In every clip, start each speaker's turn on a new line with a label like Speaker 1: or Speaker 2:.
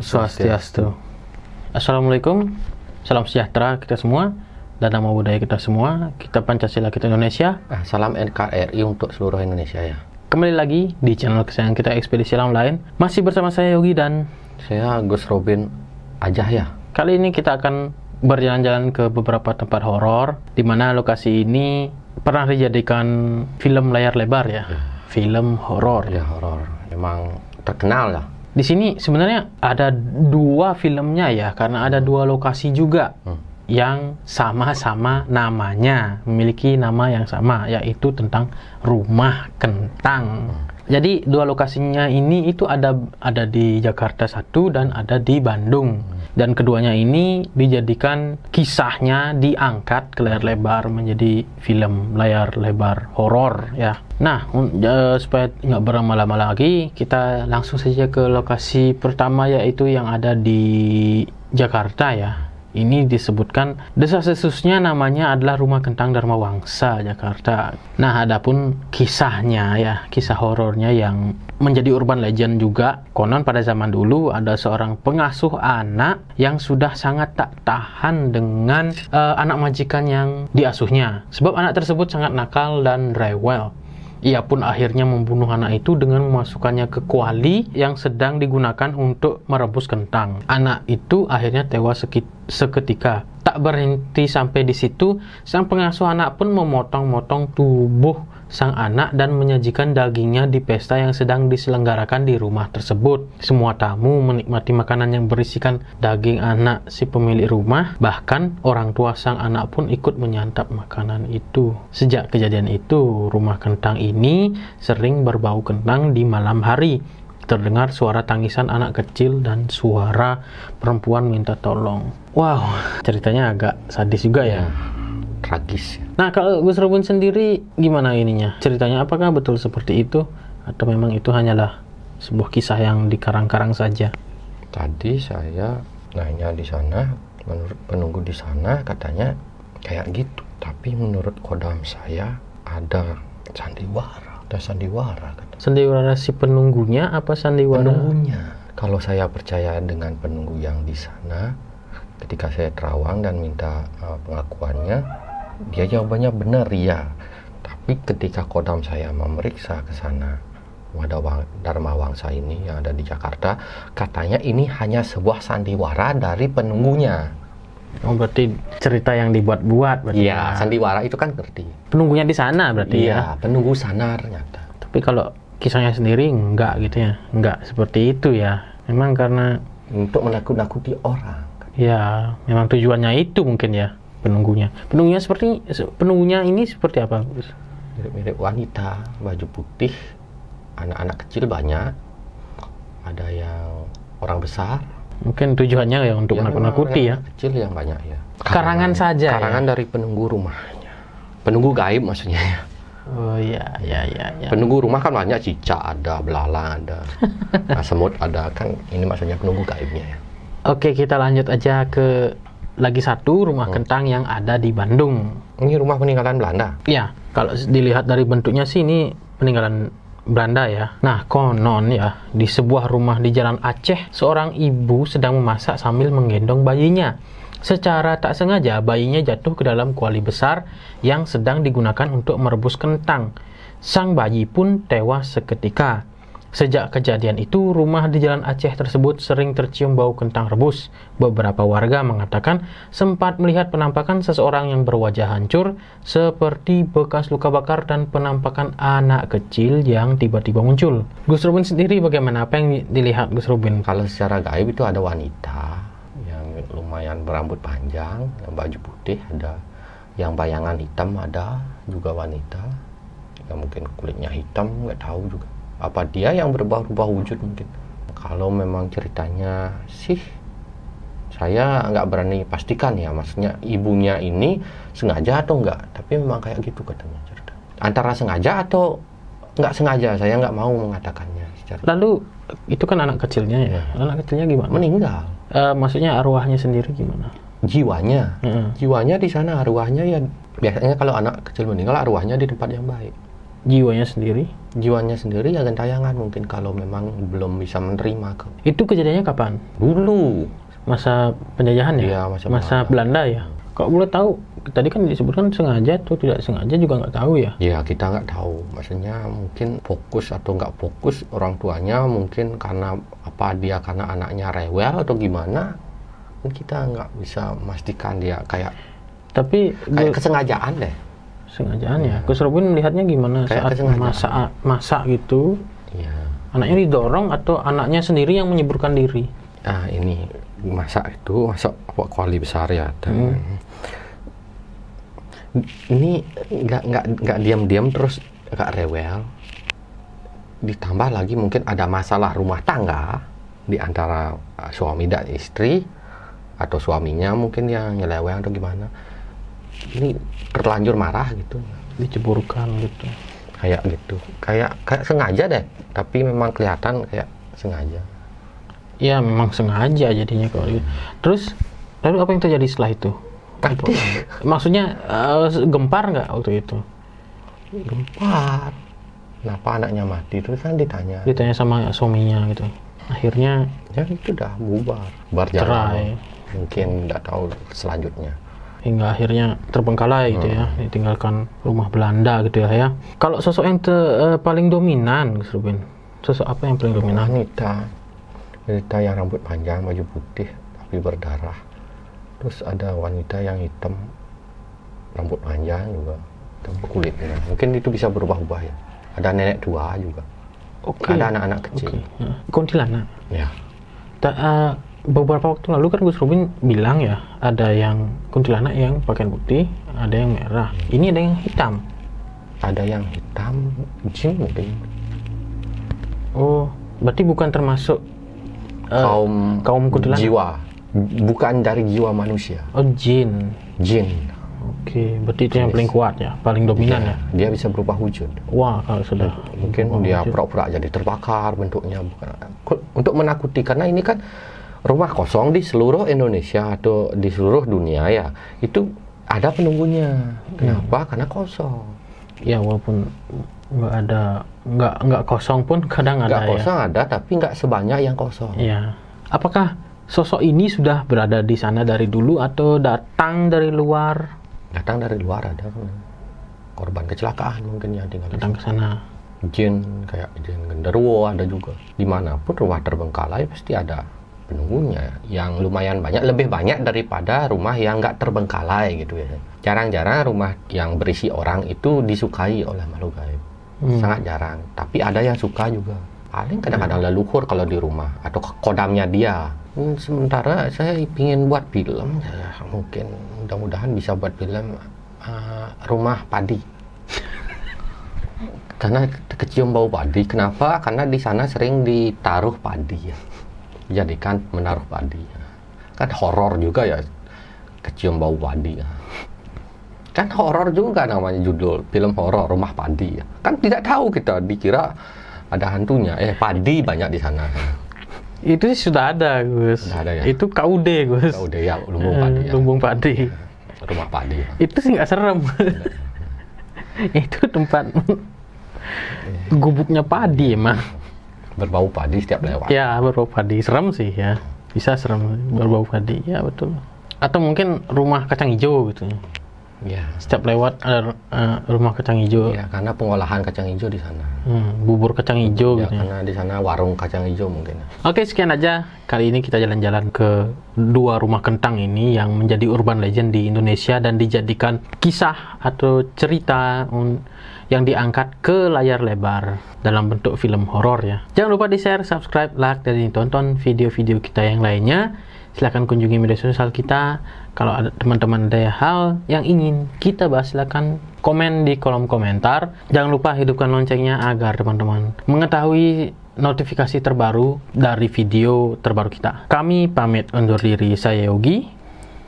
Speaker 1: Om Swastiastu. Assalamualaikum, salam sejahtera kita semua dan nama budaya kita semua. Kita Pancasila, kita Indonesia.
Speaker 2: Salam NKRI untuk seluruh Indonesia ya.
Speaker 1: Kembali lagi di channel kesayangan kita, Ekspedisi Alam Lain. Masih bersama saya Yogi dan
Speaker 2: saya Gus Robin Ajah ya.
Speaker 1: Kali ini kita akan berjalan-jalan ke beberapa tempat horor, di mana lokasi ini pernah dijadikan film layar lebar ya. Film horor.
Speaker 2: Ya, horor. Memang terkenal lah.
Speaker 1: Di sini sebenarnya ada dua filmnya ya, karena ada dua lokasi juga yang sama-sama namanya, memiliki nama yang sama, yaitu tentang Rumah Kentang. Jadi dua lokasinya ini itu ada di Jakarta satu dan ada di Bandung. Dan keduanya ini dijadikan kisahnya diangkat ke layar lebar menjadi film layar lebar horor ya. Nah, supaya nggak berlama-lama lagi, kita langsung saja ke lokasi pertama, yaitu yang ada di Jakarta ya. Ini disebutkan desas-desusnya namanya adalah Rumah Kentang Dharma Wangsa, Jakarta. Nah, adapun kisahnya ya, kisah horornya yang menjadi urban legend juga. Konon pada zaman dulu ada seorang pengasuh anak yang sudah sangat tak tahan dengan anak majikan yang diasuhnya. Sebab anak tersebut sangat nakal dan rewel. Ia pun akhirnya membunuh anak itu dengan memasukkannya ke kuali yang sedang digunakan untuk merebus kentang. Anak itu akhirnya tewas seketika. Tak berhenti sampai di situ, sang pengasuh anak pun memotong-motong tubuh sang anak dan menyajikan dagingnya di pesta yang sedang diselenggarakan di rumah tersebut. Semua tamu menikmati makanan yang berisikan daging anak si pemilik rumah. Bahkan orang tua sang anak pun ikut menyantap makanan itu. Sejak kejadian itu, Rumah Kentang ini sering berbau kentang di malam hari. Terdengar suara tangisan anak kecil dan suara perempuan minta tolong. Wow, ceritanya agak sadis juga ya.
Speaker 2: Tragis.
Speaker 1: Nah, kalau Gus Robin sendiri gimana ininya? Ceritanya apakah betul seperti itu? Atau memang itu hanyalah sebuah kisah yang dikarang-karang saja?
Speaker 2: Tadi saya nanya di sana, menurut penunggu di sana katanya kayak gitu. Tapi menurut kodam saya ada sandiwara. Ada sandiwara katanya.
Speaker 1: Sandiwara si penunggunya apa sandiwara?
Speaker 2: Penunggunya. Kalau saya percaya dengan penunggu yang di sana, ketika saya terawang dan minta pengakuannya, dia jawabannya benar ya. Tapi ketika kodam saya memeriksa ke sana, Dharma Wangsa ini yang ada di Jakarta, katanya ini hanya sebuah sandiwara dari penunggunya.
Speaker 1: Oh, berarti cerita yang dibuat-buat.
Speaker 2: Iya, sandiwara itu kan ngerti.
Speaker 1: Penunggunya di sana berarti ya?
Speaker 2: Iya, penunggu sana ternyata.
Speaker 1: Tapi kalau kisahnya sendiri enggak gitu ya? Enggak seperti itu ya? Memang karena
Speaker 2: untuk menakut-nakuti orang.
Speaker 1: Ya, memang tujuannya itu mungkin ya, penunggunya. Penunggunya ini seperti apa, Gus?
Speaker 2: Mirip-mirip wanita, baju putih, anak-anak kecil banyak, ada yang orang besar.
Speaker 1: Mungkin tujuannya ya untuk menakut-nakuti ya.
Speaker 2: Kecil yang banyak ya.
Speaker 1: Karangan saja.
Speaker 2: Karangan
Speaker 1: ya?
Speaker 2: Dari penunggu rumahnya. Penunggu gaib maksudnya ya.
Speaker 1: Oh iya.
Speaker 2: Penunggu rumah kan banyak, cicak ada, belalang ada, semut ada, kan ini maksudnya penunggu gaibnya ya.
Speaker 1: Oke, kita lanjut aja ke lagi satu Rumah Kentang yang ada di Bandung.
Speaker 2: Ini rumah peninggalan Belanda?
Speaker 1: Ya, kalau dilihat dari bentuknya sih ini peninggalan Belanda ya. Nah, konon ya, di sebuah rumah di Jalan Aceh, seorang ibu sedang memasak sambil menggendong bayinya. Secara tak sengaja, bayinya jatuh ke dalam kuali besar yang sedang digunakan untuk merebus kentang. Sang bayi pun tewas seketika. Sejak kejadian itu, rumah di Jalan Aceh tersebut sering tercium bau kentang rebus. Beberapa warga mengatakan sempat melihat penampakan seseorang yang berwajah hancur, seperti bekas luka bakar dan penampakan anak kecil yang tiba-tiba muncul. Gus Robin sendiri bagaimana? Apa yang dilihat Gus Robin?
Speaker 2: Kalau secara gaib itu ada wanita yang lumayan berambut panjang, yang baju putih ada, yang bayangan hitam ada juga wanita, yang mungkin kulitnya hitam, nggak tahu juga. Apa dia yang berubah-ubah wujud mungkin. Kalau memang ceritanya sih, saya nggak berani pastikan ya. Maksudnya ibunya ini sengaja atau enggak. Tapi memang kayak gitu katanya cerita. Antara sengaja atau nggak sengaja, saya nggak mau mengatakannya.
Speaker 1: Lalu itu kan anak kecilnya ya. Anak kecilnya gimana?
Speaker 2: Meninggal.
Speaker 1: Maksudnya arwahnya sendiri gimana?
Speaker 2: Jiwanya. Jiwanya di sana, arwahnya ya biasanya kalau anak kecil meninggal arwahnya di tempat yang baik.
Speaker 1: jiwanya sendiri.
Speaker 2: Jiwanya sendiri ya gentayangan mungkin kalau memang belum bisa menerima.
Speaker 1: Itu kejadiannya kapan?
Speaker 2: Dulu.
Speaker 1: Masa penjajahan ya?
Speaker 2: Iya,
Speaker 1: masa Belanda ya? Kalau boleh tahu, tadi kan disebutkan sengaja atau tidak sengaja juga nggak tahu ya?
Speaker 2: Ya kita nggak tahu, maksudnya mungkin fokus atau nggak fokus orang tuanya, mungkin karena apa dia karena anaknya rewel atau gimana, kita nggak bisa memastikan dia kayak kesengajaan deh.
Speaker 1: Sengajaan ya. Gus Robin melihatnya gimana
Speaker 2: Kayak
Speaker 1: saat masak gitu?
Speaker 2: Iya.
Speaker 1: Anaknya didorong atau anaknya sendiri yang menyeburkan diri?
Speaker 2: Ah ini masak kuali besar ya. Dan ini nggak diam-diam terus nggak rewel. Ditambah lagi mungkin ada masalah rumah tangga di antara suami dan istri, atau suaminya mungkin yang nyeleweng atau gimana. Ini terlanjur marah gitu,
Speaker 1: diceburkan gitu,
Speaker 2: kayak sengaja deh, tapi memang kelihatan kayak sengaja.
Speaker 1: Ya memang sengaja jadinya kalau gitu. Terus lalu apa yang terjadi setelah itu? Maksudnya gempar nggak waktu itu?
Speaker 2: Gempar. Kenapa anaknya mati? Terus kan ditanya
Speaker 1: sama suaminya gitu. Akhirnya
Speaker 2: ya itu udah bubar
Speaker 1: cerai.
Speaker 2: Mungkin nggak tahu selanjutnya.
Speaker 1: Hingga akhirnya terbengkalai gitu ya, ditinggalkan rumah Belanda gitu ya. Kalau sosok yang paling dominan, Gus Robin, sosok apa yang paling dominan?
Speaker 2: Wanita yang rambut panjang, baju putih tapi berdarah. Terus ada wanita yang hitam, rambut panjang juga, hitam kulitnya. Mungkin itu bisa berubah-ubah ya. Ada nenek tua juga. Ada anak-anak kecil.
Speaker 1: Kuntilanak.
Speaker 2: Ya.
Speaker 1: Beberapa waktu lalu kan Gus Robin bilang ya, ada yang kuntilanak yang pakaian putih, ada yang merah. Ini ada yang hitam.
Speaker 2: Ada yang hitam, jin mungkin.
Speaker 1: Oh, berarti bukan termasuk kaum kuntilanak.
Speaker 2: Jiwa, bukan dari jiwa manusia.
Speaker 1: Oh, jin. Oke, berarti itu yang paling kuat ya, paling dominan ya.
Speaker 2: Dia bisa berubah wujud.
Speaker 1: Wah, kalau sudah.
Speaker 2: Mungkin dia pura-pura jadi terbakar bentuknya, bukan untuk menakuti, karena ini kan rumah kosong di seluruh Indonesia atau di seluruh dunia ya, itu ada penunggunya. Kenapa? Karena kosong.
Speaker 1: Ya walaupun nggak kosong pun kadang ada ya.
Speaker 2: Nggak kosong ada, tapi nggak sebanyak yang kosong.
Speaker 1: Ya. Apakah sosok ini sudah berada di sana dari dulu atau datang dari luar?
Speaker 2: Datang dari luar, ada korban kecelakaan mungkin yang tinggal
Speaker 1: datang ke sana.
Speaker 2: Jin kayak jin genderuwo ada juga. Dimanapun rumah terbengkalai pasti ada penunggunya yang lumayan banyak, lebih banyak daripada rumah yang nggak terbengkalai gitu ya. Jarang-jarang rumah yang berisi orang itu disukai oleh makhluk gaib. Sangat jarang, tapi ada yang suka juga. Paling kadang-kadang leluhur kalau di rumah atau kodamnya dia. Sementara saya ingin buat film, saya mungkin mudah-mudahan bisa buat film rumah padi. Karena kecium bau padi. Kenapa? Karena di sana sering ditaruh padi ya. Jadikan menaruh padi. Kan horor juga ya, kecium bau padi ya. Kan horor juga namanya judul film horor rumah padi ya. Kan tidak tahu kita, dikira ada hantunya. Padi banyak di sana.
Speaker 1: Itu sudah ada, Gus.
Speaker 2: Sudah ada ya.
Speaker 1: Itu KUD, Gus.
Speaker 2: KUD ya, lumbung padi ya.
Speaker 1: Lumbung padi.
Speaker 2: Rumah padi.
Speaker 1: Itu sih nggak serem. Itu tempat gubuknya padi emang.
Speaker 2: Berbau padi setiap lewat.
Speaker 1: Ya, berbau padi. Serem sih ya. Bisa serem berbau padi. Ya, betul. Atau mungkin rumah kacang hijau gitu.
Speaker 2: Ya.
Speaker 1: Setiap lewat ada rumah kacang hijau.
Speaker 2: Ya, karena pengolahan kacang hijau di sana.
Speaker 1: Bubur kacang hijau
Speaker 2: ya,
Speaker 1: gitu.
Speaker 2: Karena di sana warung kacang hijau mungkin.
Speaker 1: Oke, sekian aja. Kali ini kita jalan-jalan ke dua rumah kentang ini yang menjadi urban legend di Indonesia dan dijadikan kisah atau cerita yang diangkat ke layar lebar dalam bentuk film horor ya. Jangan lupa di-share, subscribe, like, dan ditonton video-video kita yang lainnya. Silahkan kunjungi media sosial kita. Kalau ada teman-teman ada hal yang ingin kita bahas, silahkan komen di kolom komentar. Jangan lupa hidupkan loncengnya agar teman-teman mengetahui notifikasi terbaru dari video terbaru kita. Kami pamit undur diri. Saya Yogi.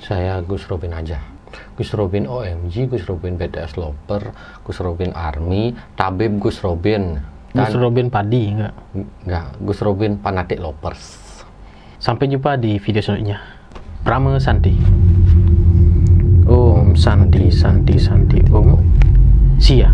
Speaker 2: Saya Gus Robin aja. Gus Robin OMG, Gus Robin BTS Loper, Gus Robin Army, Tabib Gus Robin.
Speaker 1: Gus Robin Padi enggak?
Speaker 2: Enggak, Gus Robin Fanatik Lopers.
Speaker 1: Sampai jumpa di video selanjutnya. Prama Santi. Om Santi Santi Santi Om. Sia.